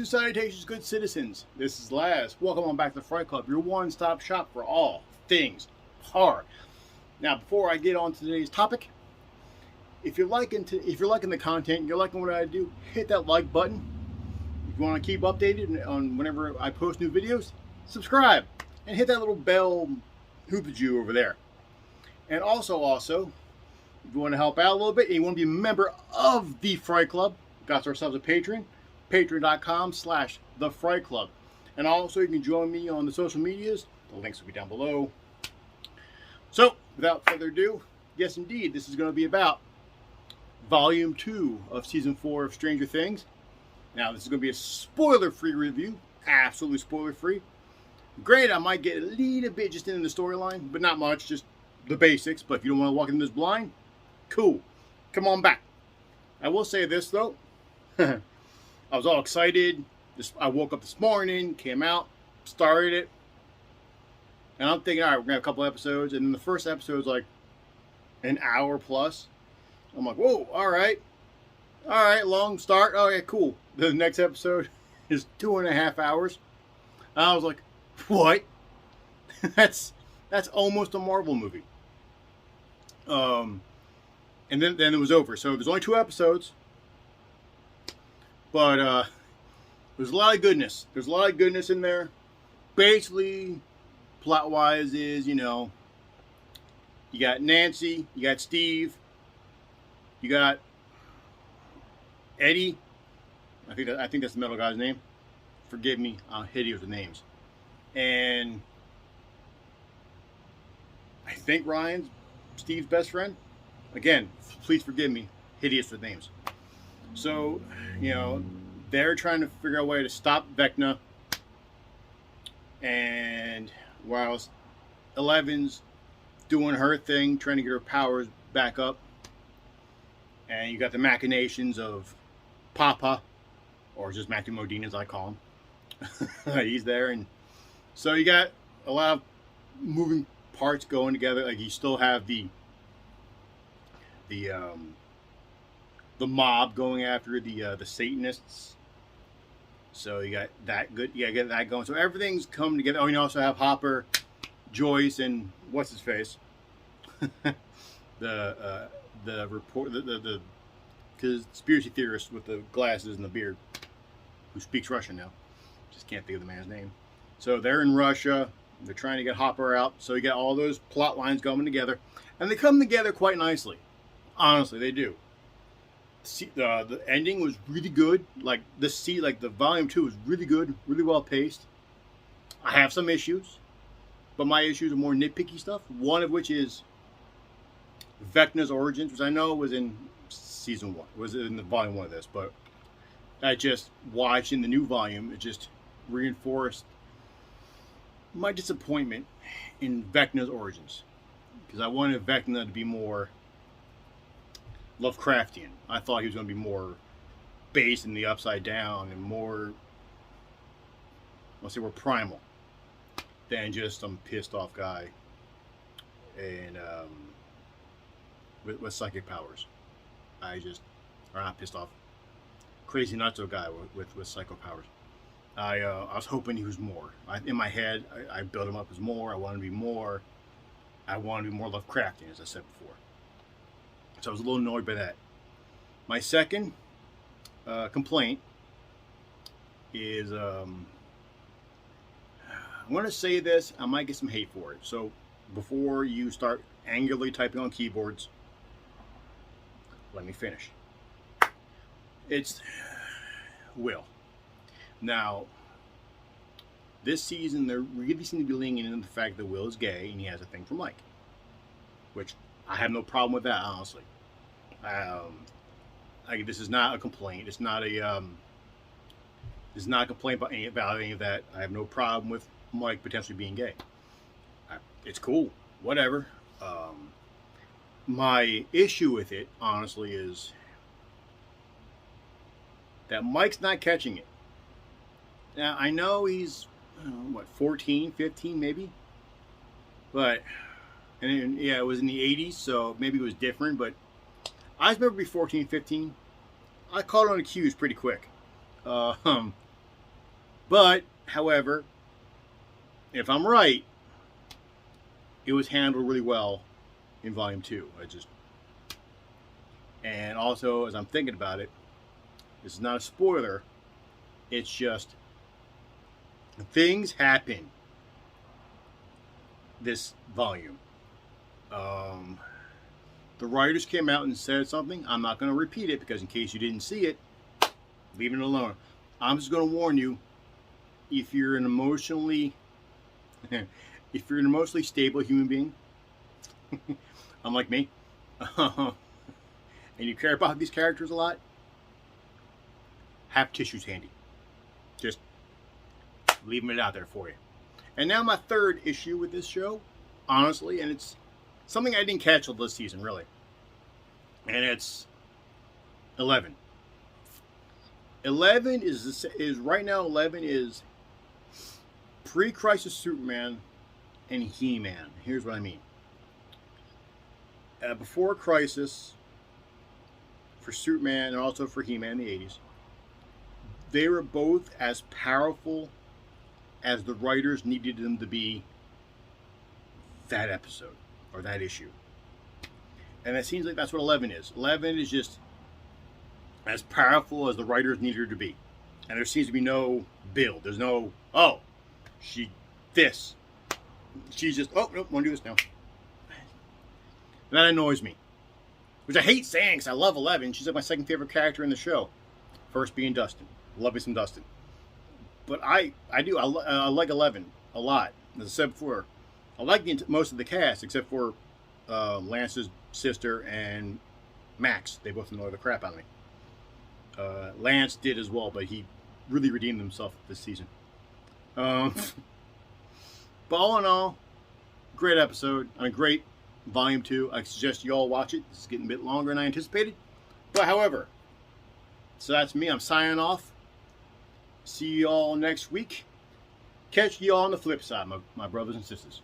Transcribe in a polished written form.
and salutations, good citizens. This is Laz. Welcome on back to the Fright Club, your one-stop shop for all things horror. Now, before I get on to today's topic, if you're liking the content, you're liking what I do, hit that like button. If you want to keep updated on whenever I post new videos, subscribe and hit that little bell hoopajoo over there. And also, if you want to help out a little bit and you want to be a member of the Fright Club, we've got ourselves a Patreon. Patreon.com/The Fright Club. And also you can join me on the social medias. The links will be down below. So, without further ado, yes indeed, this is going to be about Volume 2 of Season 4 of Stranger Things. Now, this is going to be a spoiler-free review. Absolutely spoiler-free. Granted, I might get a little bit just into the storyline, but not much, just the basics. But if you don't want to walk into this blind, cool. Come on back. I will say this, though. I was all excited. I woke up this morning, came out, started it. And I'm thinking, all right, we're going to have a couple episodes. And then the first episode was like an hour plus. I'm like, whoa, all right. All right, long start. Oh, yeah, cool. The next episode is 2.5 hours. And I was like, what? that's almost a Marvel movie. And then it was over. So there's only 2 episodes. But there's a lot of goodness. There's a lot of goodness in there. Basically, plot-wise is, you got Nancy, you got Steve, you got Eddie. I think that's the metal guy's name. Forgive me, I'm hideous with names. And I think Ryan's Steve's best friend. Again, please forgive me, hideous with names. So, they're trying to figure out a way to stop Vecna. And whilst Eleven's doing her thing, trying to get her powers back up. And you got the machinations of Papa, or just Matthew Modine as I call him. He's there. And so you got a lot of moving parts going together. Like you still have the mob going after the Satanists. So you got that good. You gotta get that going. So everything's coming together. Oh, you also have Hopper, Joyce, and what's his face? the conspiracy theorist with the glasses and the beard, who speaks Russian now. Just can't think of the man's name. So they're in Russia. They're trying to get Hopper out. So you got all those plot lines coming together, and they come together quite nicely. Honestly, they do. The ending was really good. Like the volume 2 was really good, really well paced. I have some issues, but my issues are more nitpicky stuff. One of which is Vecna's origins, which I know was in season 1, was in the volume 1 of this, but I just watching the new volume, it just reinforced my disappointment in Vecna's origins, because I wanted Vecna to be more Lovecraftian. I thought he was going to be more based in the Upside Down and more, more primal than just some pissed off guy and with psychic powers. Or not pissed off, crazy nutso guy with psycho powers. I was hoping he was more. In my head, I built him up as more. I wanted to be more. I wanted to be more Lovecraftian, as I said before. So I was a little annoyed by that. My second complaint is, I'm going to say this, I might get some hate for it. So before you start angrily typing on keyboards, let me finish. It's Will. Now, this season, they really seem to be leaning into the fact that Will is gay and he has a thing for Mike. Which I have no problem with that, honestly. This is not a complaint. It's not a complaint about any of that. I have no problem with Mike potentially being gay. It's cool. Whatever. My issue with it, honestly, is that Mike's not catching it. Now, I know he's, 14, 15 maybe? But, and yeah, it was in the 80s, so maybe it was different, but I remember being 14, 15. I caught on the cues pretty quick. But, however, if I'm right, it was handled really well in Volume 2. And also, as I'm thinking about it, this is not a spoiler. It's just things happen this volume. The writers came out and said something. I'm not going to repeat it because in case you didn't see it, leave it alone. I'm just going to warn you, if you're an emotionally stable human being, unlike me, and you care about these characters a lot, have tissues handy. Just leaving it out there for you. And now my third issue with this show, honestly, and it's something I didn't catch this season, really. And it's 11. 11 is right now. 11 is pre-Crisis Superman and He-Man. Here's what I mean. Before Crisis, for Superman and also for He-Man in the 80s, they were both as powerful as the writers needed them to be that episode or that issue. And it seems like that's what 11 is. 11 is just as powerful as the writers needed her to be. And there seems to be no build. There's no, oh, she's just, oh, nope, won't do this now. That annoys me. Which I hate saying because I love 11. She's like my second favorite character in the show. First being Dustin. Love me some Dustin. But I like 11 a lot. As I said before, I like most of the cast except for Lance's sister and Max. They both annoy the crap out of me. Lance did as well, but he really redeemed himself this season. But all in all, great episode. Great Volume 2. I suggest you all watch it. This is getting a bit longer than I anticipated. But however, so that's me. I'm signing off. See you all next week. Catch you all on the flip side, my brothers and sisters.